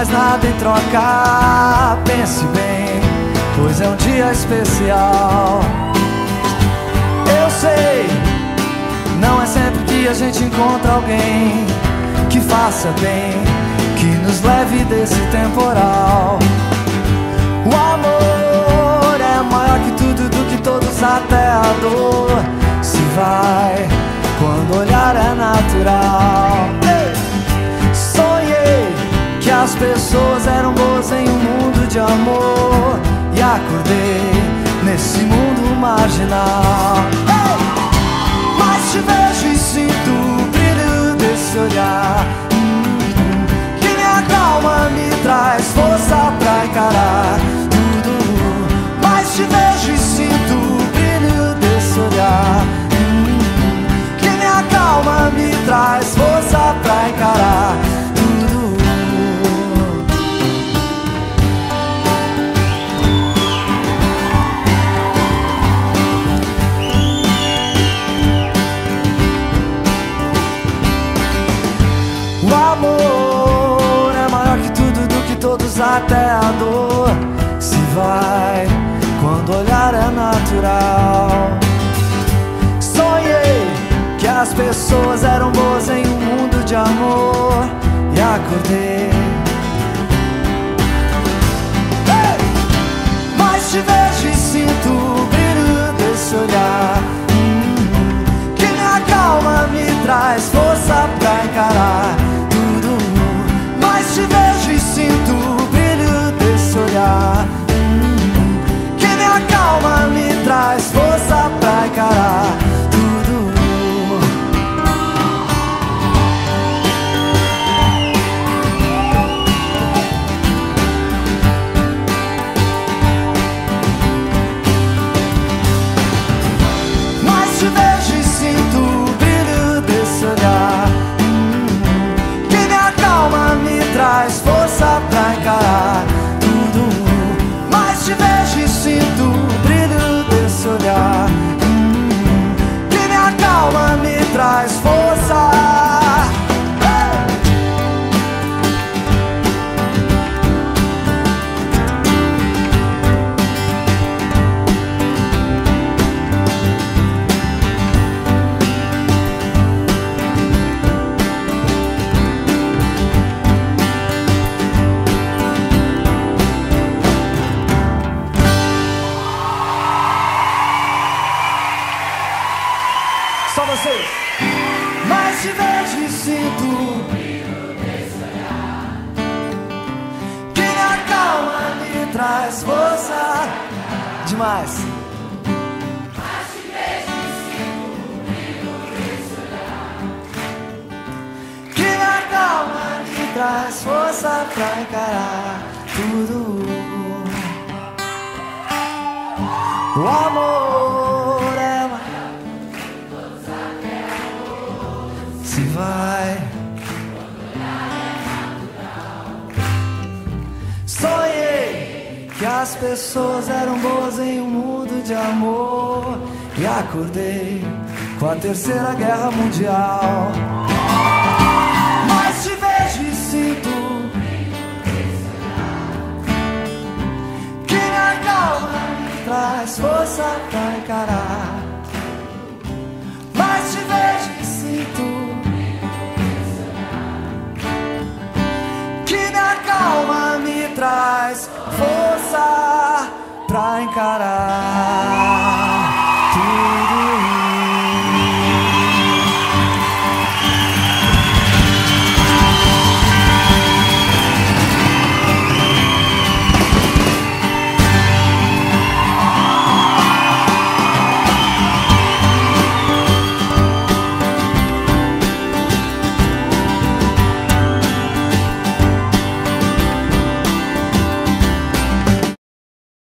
mais nada em troca. Pense bem, pois é um dia especial. Eu sei, não é sempre que a gente encontra alguém que faça bem, que nos leve desse temporal. O amor é maior que tudo, do que todos, até a dor se vai quando o olhar é natural. Sonhei que as pessoas eram boas em um mundo de amor, e acordei nesse mundo marginal. Mas te vejo e sinto o brilho desse olhar, que me acalma, me traz força pra encarar tudo. Mas te vejo e sinto o brilho desse olhar, que me acalma, me traz força pra encarar tudo. O amor é maior que tudo, do que todos, até a dor se vai quando o olhar é natural. Sonhei que as pessoas eram boas em um mundo de amor, e acordei. Mas te vejo e sinto o brilho desse olhar, que me acalma, me traz força pra encarar tudo. Mas te vejo e sinto o brilho desse olhar, que me acalma, me traz força pra encarar tudo. Mas te vejo e sinto o brilho desse olhar, que me acalma, me traz força pra encarar tudo. Mas te vejo e sinto o brilho desse olhar, que me acalma, me traz força. Só vocês. Mas te vejo e sinto o brilho desse olhar, que me acalma, me traz força. Demais. Mas te vejo e sinto o brilho desse olhar, Que me acalma, me traz força pra encarar tudo. O amor é maior, se vai. Sonhei que as pessoas eram boas em um mundo de amor, e acordei com a Terceira Guerra Mundial. Mas te vejo e sinto que me acalma, me traz força pra encarar. Mas te vejo e sinto que me acalma, me traz força pra encarar.